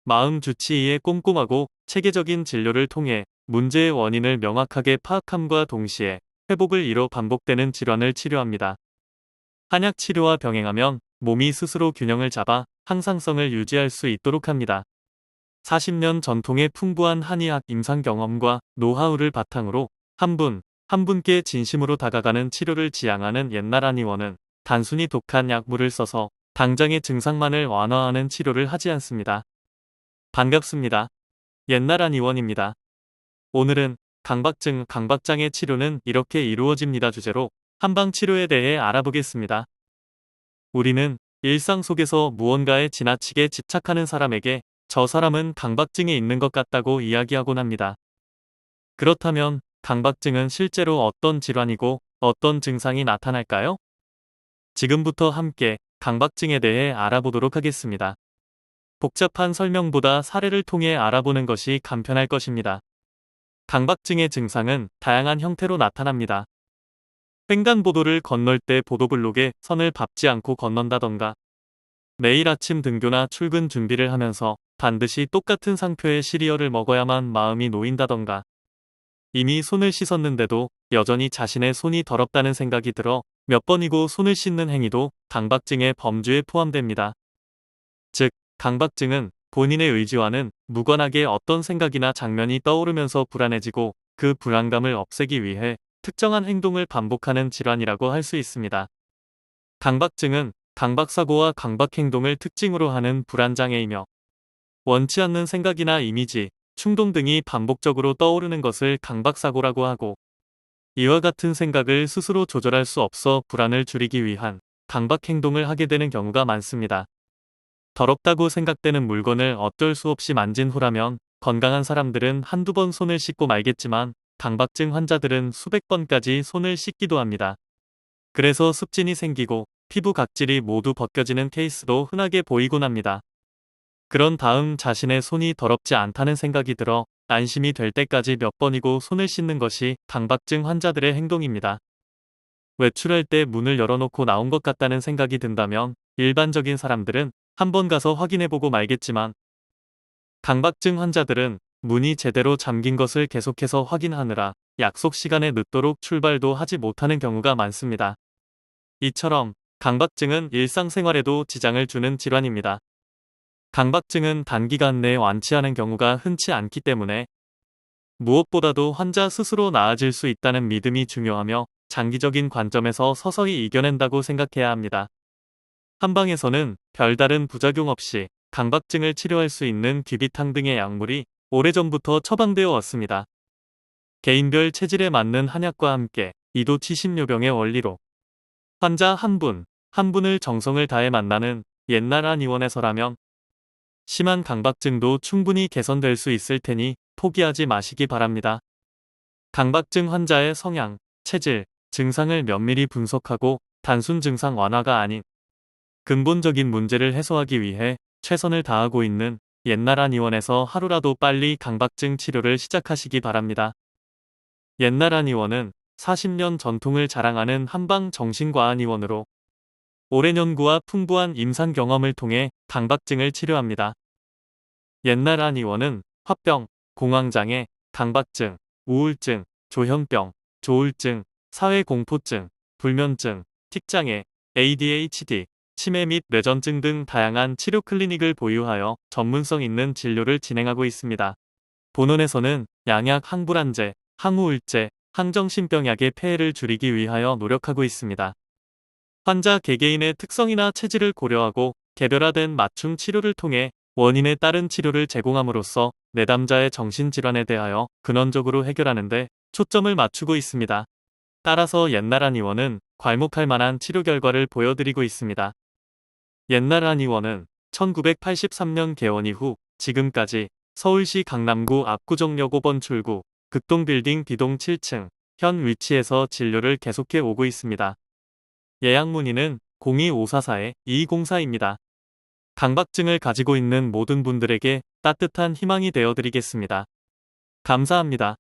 마음 주치의의 꼼꼼하고 체계적인 진료를 통해 문제의 원인을 명확하게 파악함과 동시에 회복을 이뤄 반복되는 질환을 치료합니다. 한약 치료와 병행하면 몸이 스스로 균형을 잡아 항상성을 유지할 수 있도록 합니다. 40년 전통의 풍부한 한의학 임상 경험과 노하우를 바탕으로 한 분께 진심으로 다가가는 치료를 지향하는 옛날 한의원은 단순히 독한 약물을 써서 당장의 증상만을 완화하는 치료를 하지 않습니다. 반갑습니다. 옛날 한의원입니다. 오늘은 강박장의 치료는 이렇게 이루어집니다 주제로 한방 치료에 대해 알아보겠습니다. 우리는 일상 속에서 무언가에 지나치게 집착하는 사람에게 저 사람은 강박증에 있는 것 같다고 이야기하곤 합니다. 그렇다면 강박증은 실제로 어떤 질환이고 어떤 증상이 나타날까요? 지금부터 함께 강박증에 대해 알아보도록 하겠습니다. 복잡한 설명보다 사례를 통해 알아보는 것이 간편할 것입니다. 강박증의 증상은 다양한 형태로 나타납니다. 횡단보도를 건널 때 보도블록에 선을 밟지 않고 건넌다던가, 매일 아침 등교나 출근 준비를 하면서 반드시 똑같은 상표의 시리얼을 먹어야만 마음이 놓인다던가, 이미 손을 씻었는데도 여전히 자신의 손이 더럽다는 생각이 들어 몇 번이고 손을 씻는 행위도 강박증의 범주에 포함됩니다. 즉, 강박증은 본인의 의지와는 무관하게 어떤 생각이나 장면이 떠오르면서 불안해지고 그 불안감을 없애기 위해 특정한 행동을 반복하는 질환이라고 할 수 있습니다. 강박증은 강박사고와 강박행동을 특징으로 하는 불안장애이며, 원치 않는 생각이나 이미지, 충동 등이 반복적으로 떠오르는 것을 강박사고라고 하고, 이와 같은 생각을 스스로 조절할 수 없어 불안을 줄이기 위한 강박행동을 하게 되는 경우가 많습니다. 더럽다고 생각되는 물건을 어쩔 수 없이 만진 후라면 건강한 사람들은 한두 번 손을 씻고 말겠지만 강박증 환자들은 수백 번까지 손을 씻기도 합니다. 그래서 습진이 생기고 피부 각질이 모두 벗겨지는 케이스도 흔하게 보이곤 합니다. 그런 다음 자신의 손이 더럽지 않다는 생각이 들어 안심이 될 때까지 몇 번이고 손을 씻는 것이 강박증 환자들의 행동입니다. 외출할 때 문을 열어놓고 나온 것 같다는 생각이 든다면 일반적인 사람들은 한번 가서 확인해보고 말겠지만, 강박증 환자들은 문이 제대로 잠긴 것을 계속해서 확인하느라 약속 시간에 늦도록 출발도 하지 못하는 경우가 많습니다. 이처럼 강박증은 일상생활에도 지장을 주는 질환입니다. 강박증은 단기간 내에 완치하는 경우가 흔치 않기 때문에 무엇보다도 환자 스스로 나아질 수 있다는 믿음이 중요하며, 장기적인 관점에서 서서히 이겨낸다고 생각해야 합니다. 한방에서는 별다른 부작용 없이 강박증을 치료할 수 있는 귀비탕 등의 약물이 오래전부터 처방되어 왔습니다. 개인별 체질에 맞는 한약과 함께 이도 치신요병의 원리로 환자 한 분을 정성을 다해 만나는 옛날 한의원에서라면 심한 강박증도 충분히 개선될 수 있을 테니 포기하지 마시기 바랍니다. 강박증 환자의 성향, 체질, 증상을 면밀히 분석하고 단순 증상 완화가 아닌 근본적인 문제를 해소하기 위해 최선을 다하고 있는 옛날 한의원에서 하루라도 빨리 강박증 치료를 시작하시기 바랍니다. 옛날 한의원은 40년 전통을 자랑하는 한방 정신과한의원으로 오랜 연구와 풍부한 임상 경험을 통해 강박증을 치료합니다. 옛날 한의원은 화병, 공황장애, 강박증, 우울증, 조현병, 조울증, 사회공포증, 불면증, 틱장애, ADHD, 치매 및 뇌전증 등 다양한 치료 클리닉을 보유하여 전문성 있는 진료를 진행하고 있습니다. 본원에서는 양약 항불안제, 항우울제, 항정신병약의 폐해를 줄이기 위하여 노력하고 있습니다. 환자 개개인의 특성이나 체질을 고려하고 개별화된 맞춤 치료를 통해 원인에 따른 치료를 제공함으로써 내담자의 정신질환에 대하여 근원적으로 해결하는 데 초점을 맞추고 있습니다. 따라서 옛날 한의원은 괄목할 만한 치료 결과를 보여드리고 있습니다. 옛날 한의원은 1983년 개원 이후 지금까지 서울시 강남구 압구정역 5번 출구 극동빌딩 B동 7층 현 위치에서 진료를 계속해 오고 있습니다. 예약 문의는 02544-2204입니다. 강박증을 가지고 있는 모든 분들에게 따뜻한 희망이 되어드리겠습니다. 감사합니다.